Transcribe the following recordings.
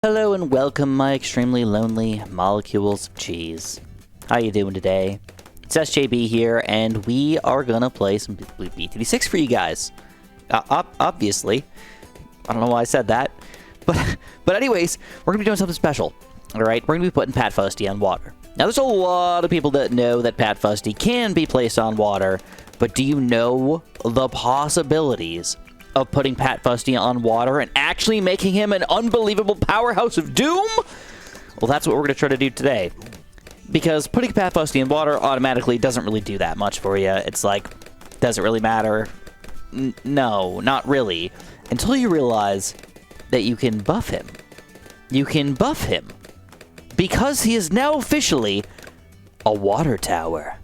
Hello and welcome, my extremely lonely molecules of cheese. How you doing today? It's SJB here, and we are gonna play some BTD6 for you guys. Obviously. I don't know why I said that. But anyways, we're gonna be doing something special. Alright, we're gonna be putting Pat Fusty on water. Now, there's a lot of people that know that Pat Fusty can be placed on water, but do you know the possibilities of putting Pat Fusty on water and actually making him an unbelievable powerhouse of doom? Well, that's what we're going to try to do today. Because putting Pat Fusty in water automatically doesn't really do that much for you. It's like, does it really matter? No, not really. Until you realize that you can buff him. You can buff him. Because he is now officially a water tower.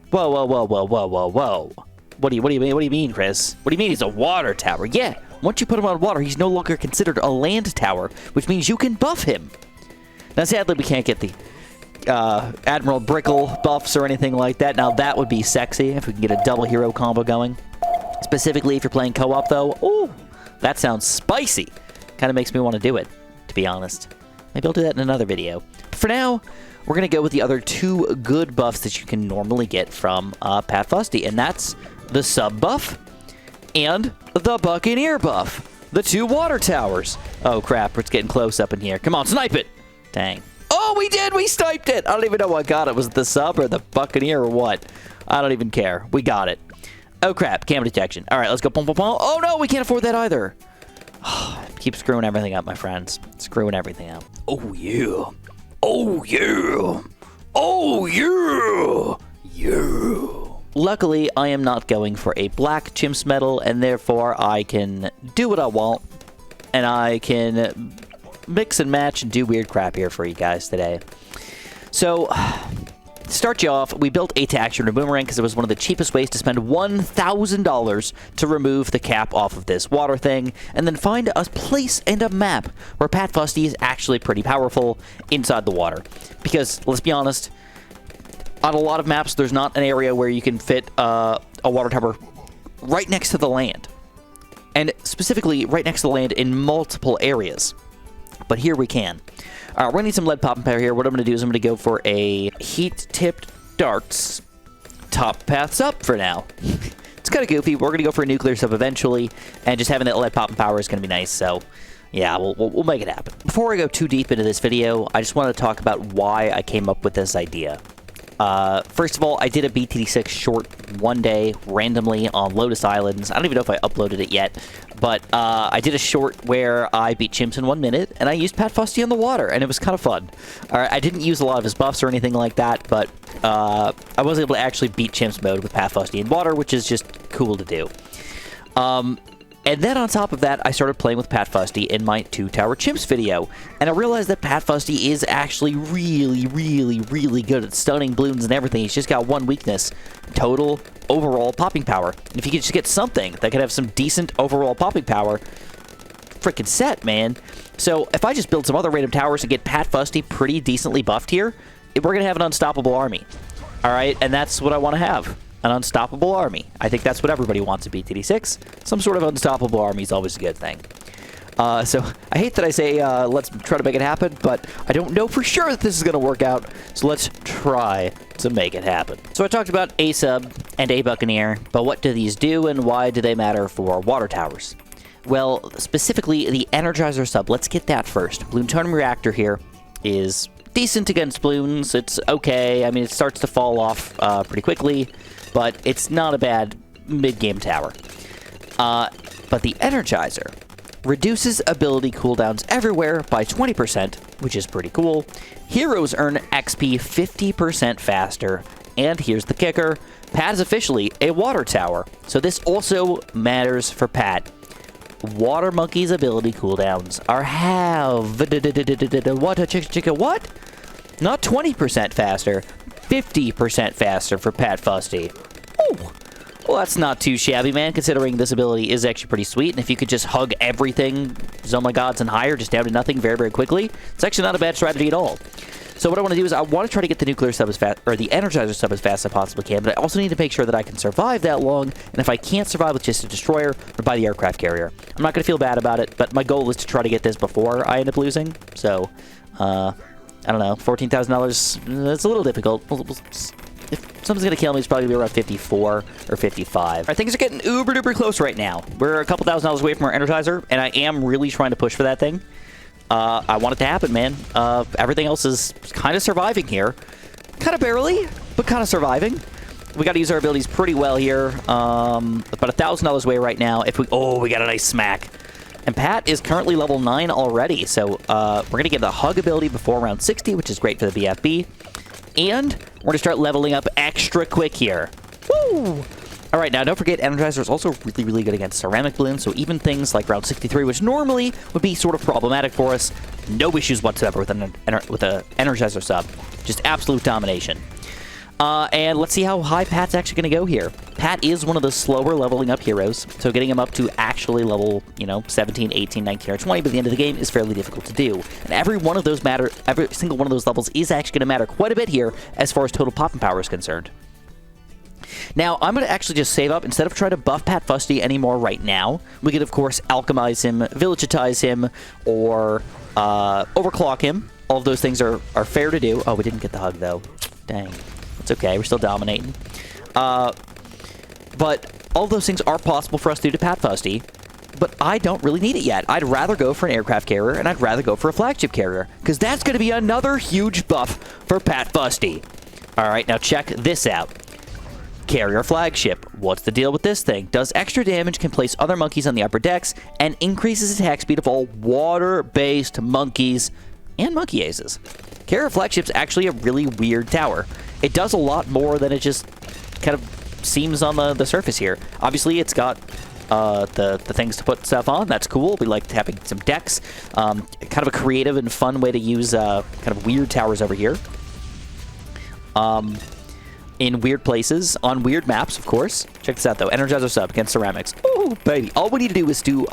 Whoa, whoa, whoa, whoa, whoa, whoa, whoa. What do you mean, Chris? What do you mean he's a water tower? Yeah, once you put him on water, he's no longer considered a land tower, which means you can buff him. Now, sadly, we can't get the Admiral Brickle buffs or anything like that. Now, that would be sexy if we can get a double hero combo going. Specifically, if you're playing co-op, though. Ooh, that sounds spicy. Kind of makes me want to do it, to be honest. Maybe I'll do that in another video. But for now, we're going to go with the other two good buffs that you can normally get from Pat Fusty, and that's the sub buff and the Buccaneer buff. The two water towers. Oh, crap. It's getting close up in here. Come on, snipe it. Dang. Oh, we did. We sniped it. I don't even know what got it. Was it the sub or the Buccaneer or what? I don't even care. We got it. Oh, crap. Camera detection. All right, let's go. Pum, pum, pum. Oh, no. We can't afford that either. Keep screwing everything up, my friends. Screwing everything up. Oh, yeah. Oh, yeah. Oh, yeah. Yeah. Luckily, I am not going for a black Chimps medal, and therefore I can do what I want, and I can mix and match and do weird crap here for you guys today. So, to start you off, we built a Taxidermy Boomerang because it was one of the cheapest ways to spend $1,000 to remove the cap off of this water thing, and then find a place and a map where Pat Fusty is actually pretty powerful inside the water. Because, let's be honest, on a lot of maps, there's not an area where you can fit a water tower right next to the land. And specifically, right next to the land in multiple areas. But here we can. We're going to need some lead popping powder here. What I'm going to do is I'm going to go for a heat-tipped darts. Top paths up for now. It's kind of goofy. We're going to go for a nuclear sub eventually. And just having that lead popping power is going to be nice. So, yeah, we'll make it happen. Before I go too deep into this video, I just want to talk about why I came up with this idea. First of all, I did a BTD6 short one day randomly on Lotus Islands. I don't even know if I uploaded it yet, but I did a short where I beat Chimps in 1 minute, and I used Pat Fusty on the water, and it was kind of fun. Alright, I didn't use a lot of his buffs or anything like that, but I was able to actually beat Chimps mode with Pat Fusty in water, which is just cool to do. And then on top of that, I started playing with Pat Fusty in my 2-Tower Chimps video. And I realized that Pat Fusty is actually really, really, really good at stunning Bloons and everything. He's just got one weakness: total overall popping power. And if you could just get something that could have some decent overall popping power, freaking set, man. So if I just build some other random towers and get Pat Fusty pretty decently buffed here, we're going to have an unstoppable army. Alright, and that's what I want to have. An unstoppable army. I think that's what everybody wants in BTD6. Some sort of unstoppable army is always a good thing. So, I hate that I say, let's try to make it happen, but I don't know for sure that this is going to work out, so let's try to make it happen. So I talked about a sub and a Buccaneer, but what do these do and why do they matter for water towers? Well, specifically, the Energizer sub. Let's get that first. Bloons Reactor here is decent against Bloons. It's okay. I mean, it starts to fall off pretty quickly, but it's not a bad mid-game tower. But the Energizer reduces ability cooldowns everywhere by 20%, which is pretty cool. Heroes earn XP 50% faster. And here's the kicker: Pat is officially a water tower. So this also matters for Pat. Water Monkey's ability cooldowns are what? Not 20% faster, 50% faster for Pat Fusty. Ooh. Well, that's not too shabby, man, considering this ability is actually pretty sweet. And if you could just hug everything, oh my gods and higher, just down to nothing very, very quickly, it's actually not a bad strategy at all. So what I want to do is I want to try to get the nuclear sub as fast, or the energizer sub as fast as I possibly can, but I also need to make sure that I can survive that long, and if I can't survive with just a destroyer, I'm going to buy the aircraft carrier. I'm not going to feel bad about it, but my goal is to try to get this before I end up losing, so, I don't know, $14,000, that's a little difficult. If something's going to kill me, it's probably going to be around 54 or 55. Right, things are getting uber-duper close right now. We're a couple $1,000s away from our energizer, and I am really trying to push for that thing. I want it to happen, man. Everything else is kind of surviving here. Kind of barely, but kind of surviving. We got to use our abilities pretty well here. About $1,000 away right now. If we... Oh, we got a nice smack. And Pat is currently level 9 already, so we're going to get the hug ability before round 60, which is great for the BFB. And we're going to start leveling up extra quick here. Woo! All right, now don't forget, Energizer is also really, really good against ceramic balloons, so even things like round 63, which normally would be sort of problematic for us, no issues whatsoever with an Energizer sub. Just absolute domination. And let's see how high Pat's actually going to go here. Pat is one of the slower leveling up heroes, so getting him up to actually level, 17, 18, 19, or 20 by the end of the game is fairly difficult to do. And every single one of those levels is actually going to matter quite a bit here as far as total popping power is concerned. Now, I'm going to actually just save up. Instead of trying to buff Pat Fusty anymore right now, we could, of course, alchemize him, villagetize him, or overclock him. All of those things are fair to do. Oh, we didn't get the hug, though. Dang. It's okay. We're still dominating. But all of those things are possible for us to do to Pat Fusty, but I don't really need it yet. I'd rather go for an aircraft carrier, and I'd rather go for a flagship carrier, because that's going to be another huge buff for Pat Fusty. All right, now check this out. Carrier flagship. What's the deal with this thing? Does extra damage, can place other monkeys on the upper decks, and increases attack speed of all water-based monkeys and monkey aces. Carrier flagship's actually a really weird tower. It does a lot more than it just kind of seems on the surface here. Obviously, it's got the things to put stuff on. That's cool. We like having some decks. Kind of a creative and fun way to use kind of weird towers over here. In weird places, on weird maps, of course. Check this out, though. Energizer sub against ceramics. Ooh, baby. All we need to do is do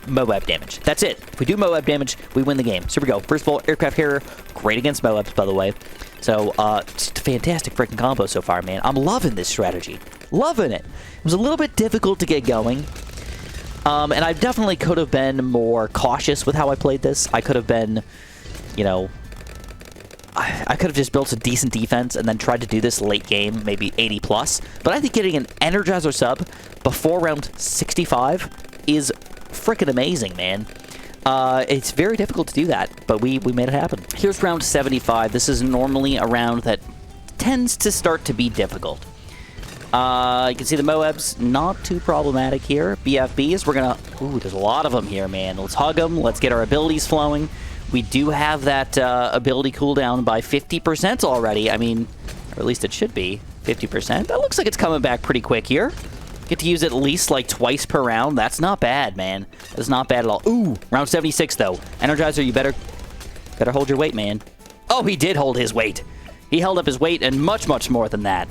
Moab damage. That's it. If we do Moab damage, we win the game. So here we go. First of all, aircraft carrier. Great against Moabs, by the way. So, just a fantastic freaking combo so far, man. I'm loving this strategy. Loving it. It was a little bit difficult to get going. And I definitely could have been more cautious with how I played this. I could have been, I could have just built a decent defense and then tried to do this late game, maybe 80 plus. But I think getting an Energizer sub before round 65 is freaking amazing, man. It's very difficult to do that, but we made it happen. Here's round 75. This is normally a round that tends to start to be difficult. You can see the Moabs, not too problematic here. BFBs, we're gonna... Ooh, there's a lot of them here, man. Let's hug them. Let's get our abilities flowing. We do have that ability cooldown by 50% already. I mean, or at least it should be 50%. That looks like it's coming back pretty quick here. Get to use it at least like twice per round. That's not bad, man. That's not bad at all. Ooh, round 76 though. Energizer, you better hold your weight, man. Oh, he did hold his weight. He held up his weight and much, much more than that.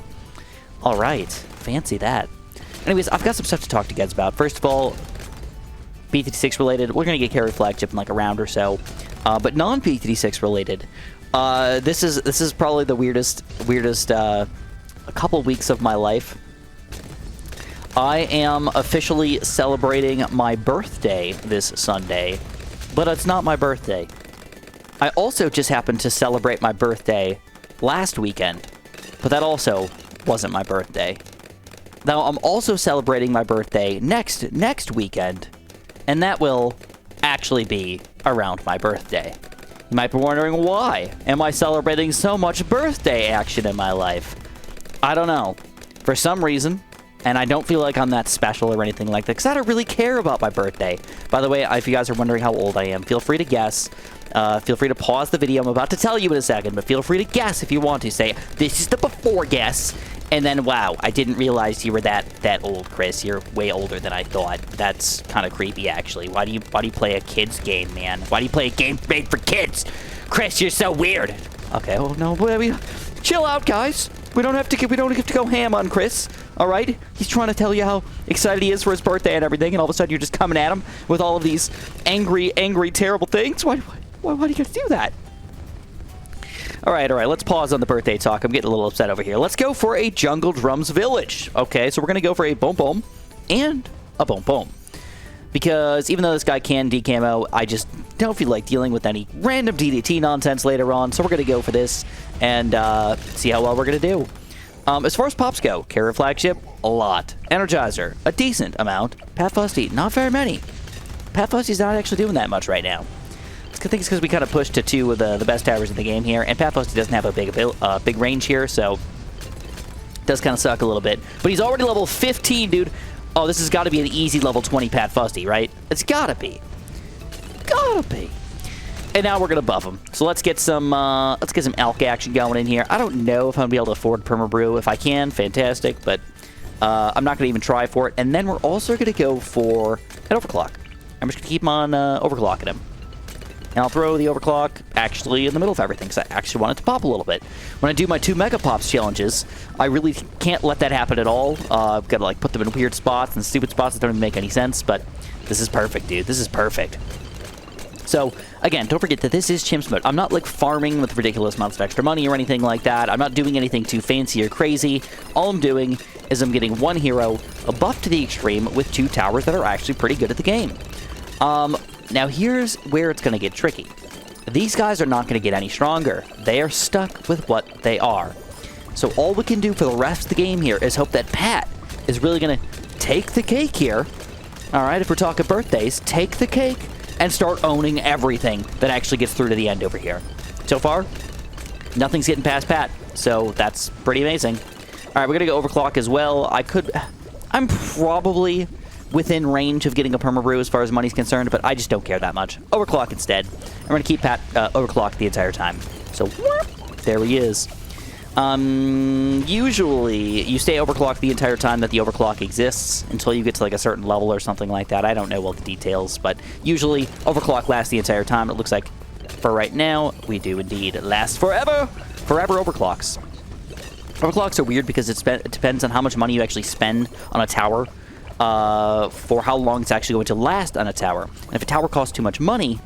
All right, fancy that. Anyways, I've got some stuff to talk to you guys about. First of all, B-36 related. We're gonna get carrier flagship in like a round or so. But non-B-36 related. This is probably the weirdest a couple weeks of my life. I am officially celebrating my birthday this Sunday, but it's not my birthday. I also just happened to celebrate my birthday last weekend, but that also wasn't my birthday. Now, I'm also celebrating my birthday next weekend, and that will actually be around my birthday. You might be wondering, why am I celebrating so much birthday action in my life? I don't know. For some reason, and I don't feel like I'm that special or anything like that, because I don't really care about my birthday. By the way, if you guys are wondering how old I am, feel free to guess. Feel free to pause the video. I'm about to tell you in a second, but feel free to guess if you want to. Say, this is the before guess, and then, wow, I didn't realize you were that old, Chris. You're way older than I thought. That's kind of creepy, actually. Why do you play a kid's game, man? Why do you play a game made for kids? Chris, you're so weird. Okay, oh no, baby. Chill out, guys. We don't have to go ham on Chris. All right? He's trying to tell you how excited he is for his birthday and everything, and all of a sudden you're just coming at him with all of these angry, terrible things. Why do you guys do that? All right, let's pause on the birthday talk. I'm getting a little upset over here. Let's go for a Jungle Drums Village. Okay, so we're going to go for a Boom Boom and a Boom Boom. Because even though this guy can decamo, I just don't feel like dealing with any random DDT nonsense later on. So we're going to go for this and see how well we're going to do. As far as pops go, Carrot Flagship, a lot. Energizer, a decent amount. Pat Fusty, not very many. Pat Fusty's not actually doing that much right now. I think it's because we kind of pushed to 2 of the best towers in the game here, and Pat Fusty doesn't have a big range here, so it does kind of suck a little bit. But he's already level 15, dude. Oh, this has got to be an easy level 20 Pat Fusty, right? It's got to be. Gotta be. And now we're gonna buff him. So let's get some alk action going in here. I don't know if I'm gonna be able to afford Perma Brew. If I can, fantastic. But I'm not gonna even try for it. And then we're also gonna go for an overclock. I'm just gonna keep him on overclocking him. And I'll throw the overclock actually in the middle of everything because I actually want it to pop a little bit. When I do my 2 Mega Pops challenges, I really can't let that happen at all. I've got to like put them in weird spots and stupid spots that don't even make any sense. But this is perfect, dude. This is perfect. So, again, don't forget that this is Chimps mode. I'm not, like, farming with ridiculous amounts of extra money or anything like that. I'm not doing anything too fancy or crazy. All I'm doing is I'm getting 1 hero, a buff to the extreme, with 2 towers that are actually pretty good at the game. Now, here's where it's going to get tricky. These guys are not going to get any stronger. They are stuck with what they are. So all we can do for the rest of the game here is hope that Pat is really going to take the cake here. All right, if we're talking birthdays, take the cake and start owning everything that actually gets through to the end over here. So far, nothing's getting past Pat, so that's pretty amazing. All right, we're going to go overclock as well. I'm probably within range of getting a Perma Brew as far as money's concerned, but I just don't care that much. Overclock instead. I'm going to keep Pat overclocked the entire time. So, there he is. Usually, you stay overclocked the entire time that the overclock exists until you get to like a certain level or something like that. I don't know all the details, but usually overclock lasts the entire time. It looks like for right now, we do indeed last forever. Forever overclocks. Overclocks are weird because it depends on how much money you actually spend on a tower for how long it's actually going to last on a tower. And if a tower costs too much money,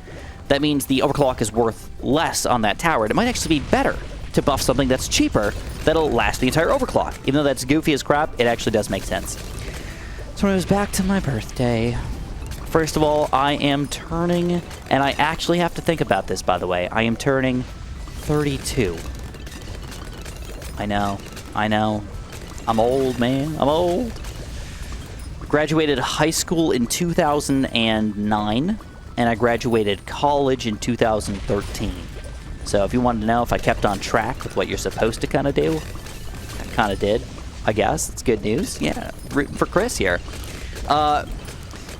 that means the overclock is worth less on that tower. And it might actually be better to buff something that's cheaper that'll last the entire overclock. Even though that's goofy as crap, it actually does make sense. So when it was back to my birthday, first of all, I am turning, and I actually have to think about this, by the way. I am turning 32. I know. I'm old, man. I'm old. Graduated high school in 2009, and I graduated college in 2013. So if you wanted to know if I kept on track with what you're supposed to kind of do, I kind of did, I guess. It's good news. Yeah, rooting for Chris here. But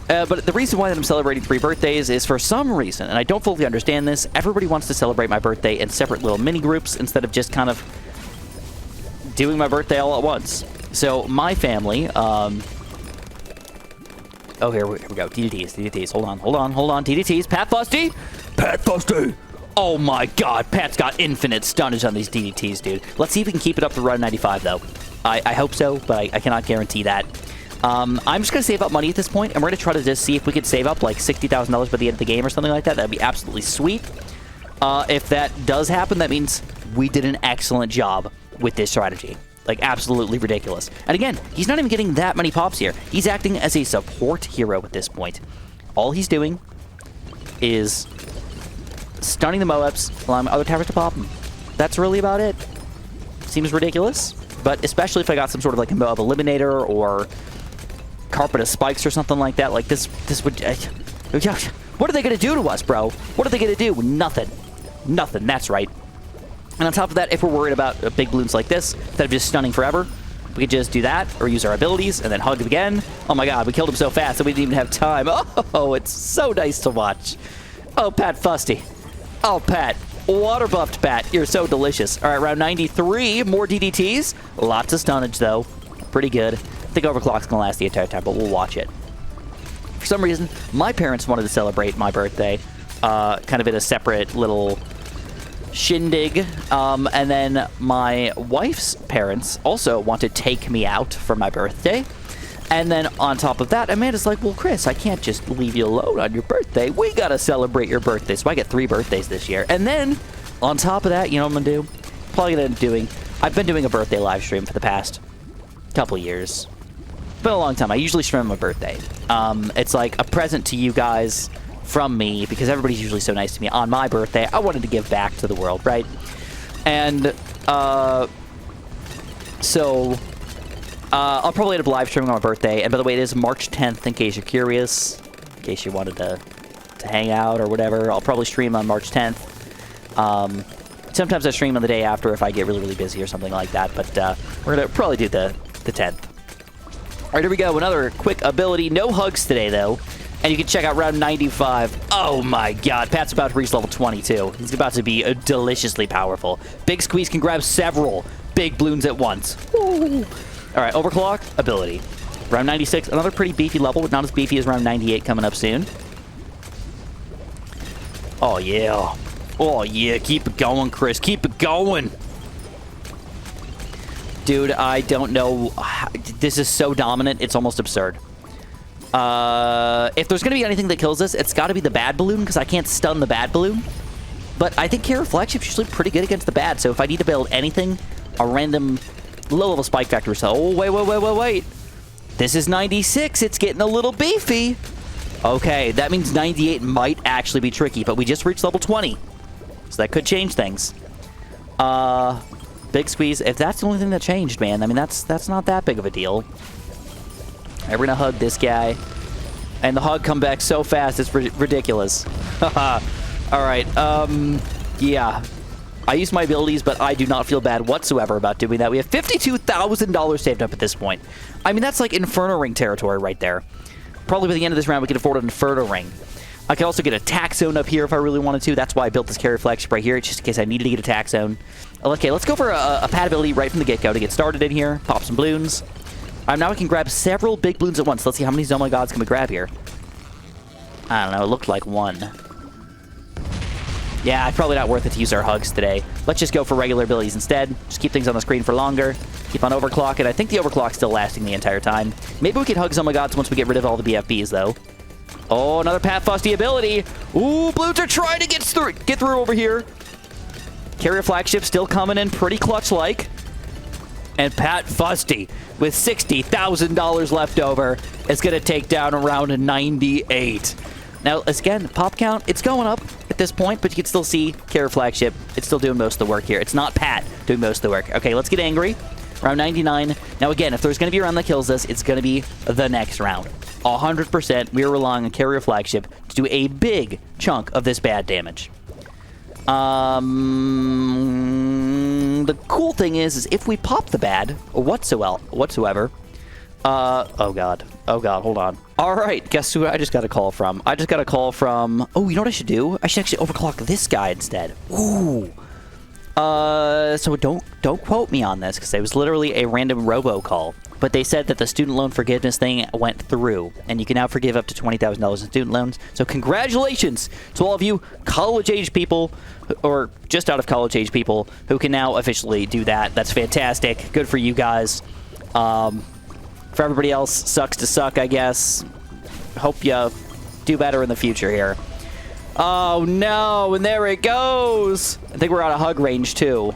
the reason why I'm celebrating 3 birthdays is for some reason, and I don't fully understand this, everybody wants to celebrate my birthday in separate little mini groups instead of just kind of doing my birthday all at once. So my family, oh, here we go. DDTs. Hold on. DDTs. Pat Fusty. Oh my god, Pat's got infinite stunnage on these DDTs, dude. Let's see if we can keep it up to run 95, though. I hope so, but I cannot guarantee that. I'm just going to save up money at this point, and we're going to try to just see if we could save up like $60,000 by the end of the game or something like that. That'd be absolutely sweet. If that does happen, that means we did an excellent job with this strategy. Like, absolutely ridiculous. And again, he's not even getting that many pops here. He's acting as a support hero at this point. All he's doing is stunning the Moabs, allowing other towers to pop them. That's really about it. Seems ridiculous, but especially if I got some sort of like a Moab Eliminator or Carpet of Spikes or something like that, like this would... what are they going to do to us, bro? What are they going to do? Nothing. Nothing, that's right. And on top of that, if we're worried about big balloons like this, instead of just stunning forever, we could just do that, or use our abilities, and then hug him again. Oh my god, we killed him so fast that we didn't even have time. Oh, it's so nice to watch. Oh, Pat Fusty. Oh, Pat. Water buffed Pat. You're so delicious. All right, round 93, more DDTs. Lots of stunnage, though. Pretty good. I think Overclock's going to last the entire time, but we'll watch it. For some reason, my parents wanted to celebrate my birthday, kind of in a separate little shindig, and then my wife's parents also want to take me out for my birthday, And then on top of that, Amanda's like, well, Chris, I can't just leave you alone on your birthday. We got to celebrate your birthday. So I get 3 birthdays this year. And then on top of that, you know what I'm going to do? Probably going to end up doing... I've been doing a birthday live stream for the past couple years. It's been a long time. I usually stream on my birthday. It's like a present to you guys from me because everybody's usually so nice to me on my birthday. I wanted to give back to the world, right? And so I'll probably end up live streaming on my birthday. And by the way, it is March 10th in case you're curious, in case you wanted to hang out or whatever. I'll probably stream on March 10th. Sometimes I stream on the day after if I get really, really busy or something like that. But we're going to probably do the 10th. All right, here we go. Another quick ability. No hugs today, though. And you can check out round 95. Oh, my God. Pat's about to reach level 22. He's about to be deliciously powerful. Big Squeeze can grab several big Bloons at once. Woo. All right, Overclock ability. Round 96. Another pretty beefy level, but not as beefy as round 98 coming up soon. Oh, yeah. Oh, yeah. Keep it going, Chris. Keep it going. Dude, I don't know. This is so dominant. It's almost absurd. If there's going to be anything that kills this, it's got to be the bad balloon because I can't stun the bad balloon. But I think Carrier Flagship's usually pretty good against the bad. So if I need to build anything, a random low-level spike factor. So, oh, wait. This is 96. It's getting a little beefy. Okay, that means 98 might actually be tricky. But we just reached level 20. So that could change things. Big Squeeze. If that's the only thing that changed, man, I mean, that's not that big of a deal. All right, we're going to hug this guy. And the hug come back so fast, it's ridiculous. All right, yeah. I use my abilities, but I do not feel bad whatsoever about doing that. We have $52,000 saved up at this point. I mean, that's like Inferno Ring territory right there. Probably by the end of this round, we can afford an Inferno Ring. I can also get a tack zone up here if I really wanted to. That's why I built this Carrier Flagship right here, just in case I needed to get a tack zone. Okay, let's go for a pad ability right from the get-go to get started in here. Pop some Bloons. Now I can grab several big Bloons at once. Let's see how many Zombie Gods can we grab here. I don't know. It looked like 1. Yeah, it's probably not worth it to use our hugs today. Let's just go for regular abilities instead. Just keep things on the screen for longer. Keep on overclocking. I think the overclock's still lasting the entire time. Maybe we can hug Zombie Gods once we get rid of all the BFBs, though. Oh, another Pat Fusty ability. Ooh, Bloons are trying to get through over here. Carrier Flagship still coming in pretty clutch-like. And Pat Fusty, with $60,000 left over, is going to take down around 98. Now, again, pop count, it's going up at this point, but you can still see Carrier Flagship. It's still doing most of the work here. It's not Pat doing most of the work. Okay, let's get angry. Round 99. Now, again, if there's going to be a round that kills us, it's going to be the next round. 100%, we are relying on Carrier Flagship to do a big chunk of this bad damage. The cool thing is if we pop the bad whatsoever. Oh god, hold on. All right, guess who I just got a call from? I just got a call from. Oh, you know what I should do? I should actually overclock this guy instead. Ooh. So don't quote me on this because it was literally a random robocall. But they said that the student loan forgiveness thing went through, and you can now forgive up to $20,000 in student loans. So congratulations to all of you college-age people, or just out of college-age people, who can now officially do that. That's fantastic. Good for you guys. For everybody else, sucks to suck, I guess. Hope you do better in the future here. Oh, no, and there it goes. I think we're out of hug range, too.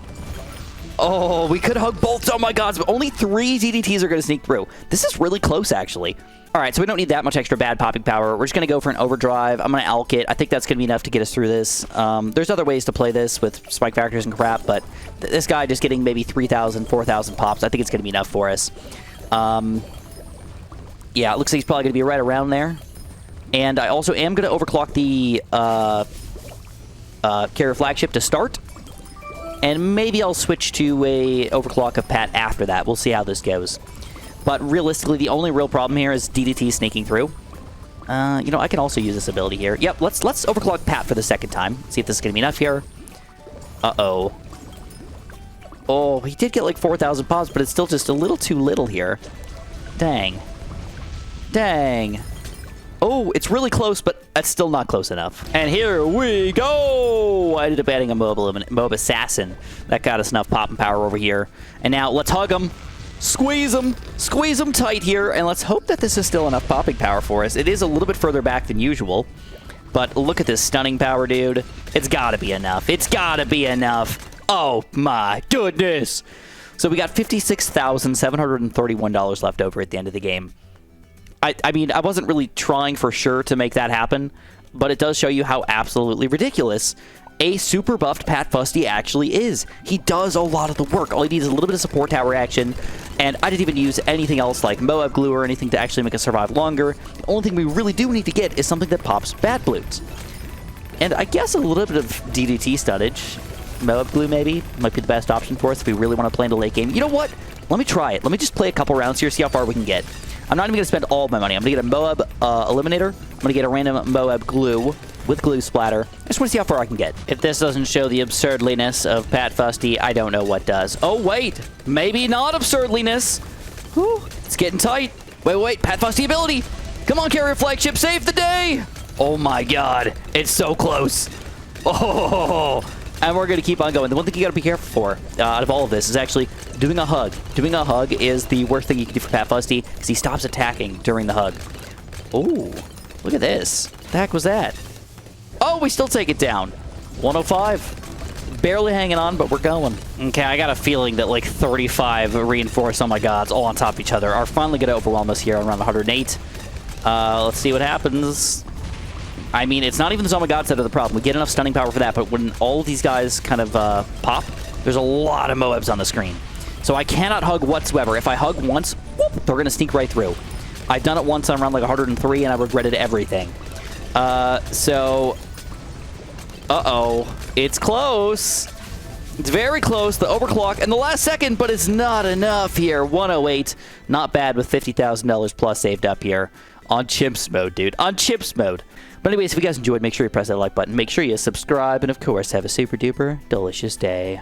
Oh, we could hug both. Oh, my God. But only 3 DDTs are going to sneak through. This is really close, actually. All right, so we don't need that much extra bad popping power. We're just going to go for an overdrive. I'm going to alk it. I think that's going to be enough to get us through this. There's other ways to play this with spike factors and crap, but this guy just getting maybe 3,000, 4,000 pops, I think it's going to be enough for us. Yeah, it looks like he's probably going to be right around there. And I also am going to overclock the Carrier Flagship to start. And maybe I'll switch to a overclock of Pat after that. We'll see how this goes. But realistically, the only real problem here is DDT sneaking through. You know, I can also use this ability here. Yep, let's overclock Pat for the second time. See if this is going to be enough here. Uh-oh. Oh, he did get like 4,000 pops, but it's still just a little too little here. Dang. Dang. Oh, it's really close, but that's still not close enough. And here we go! I ended up adding a Mob Assassin. That got us enough pop and power over here. And now, let's hug him. Squeeze them tight here, and let's hope that this is still enough popping power for us. It is a little bit further back than usual, but look at this stunning power, dude. It's gotta be enough. It's gotta be enough. Oh my goodness. So we got $56,731 left over at the end of the game. I mean, I wasn't really trying for sure to make that happen, but it does show you how absolutely ridiculous a super buffed Pat Fusty actually is. He does a lot of the work. All he needs is a little bit of support tower action, and I didn't even use anything else like Moab glue or anything to actually make us survive longer. The only thing we really do need to get is something that pops bad Bloons. And I guess a little bit of DDT stunnage. Moab glue maybe might be the best option for us if we really want to play into late game. You know what? Let me try it. Let me just play a couple rounds here, see how far we can get. I'm not even going to spend all my money. I'm going to get a Moab Eliminator. I'm going to get a random Moab glue with glue splatter. I just want to see how far I can get. If this doesn't show the absurdliness of Pat Fusty, I don't know what does. Oh, wait. Maybe not absurdliness. Whew, it's getting tight. Wait. Pat Fusty ability. Come on, carrier flagship. Save the day. Oh, my God. It's so close. Oh, and we're going to keep on going. The one thing you got to be careful for out of all of this is actually doing a hug. Doing a hug is the worst thing you can do for Pat Fusty because he stops attacking during the hug. Ooh, look at this. What the heck was that? Oh, we still take it down. 105. Barely hanging on, but we're going. Okay, I got a feeling that like 35 reinforced, oh my gods, all on top of each other are finally going to overwhelm us here around 108. Let's see what happens. I mean, it's not even the Zoma Gods that are the problem. We get enough stunning power for that, but when all of these guys kind of pop, there's a lot of Moabs on the screen. So I cannot hug whatsoever. If I hug once, whoop, they're going to sneak right through. I've done it once on around like 103, and I regretted everything. Uh-oh. It's close. It's very close. The overclock and the last second, but it's not enough here. 108. Not bad with $50,000 plus saved up here on Chimps mode, dude. On Chimps mode. But anyways, if you guys enjoyed, make sure you press that like button. Make sure you subscribe, and of course, have a super duper delicious day.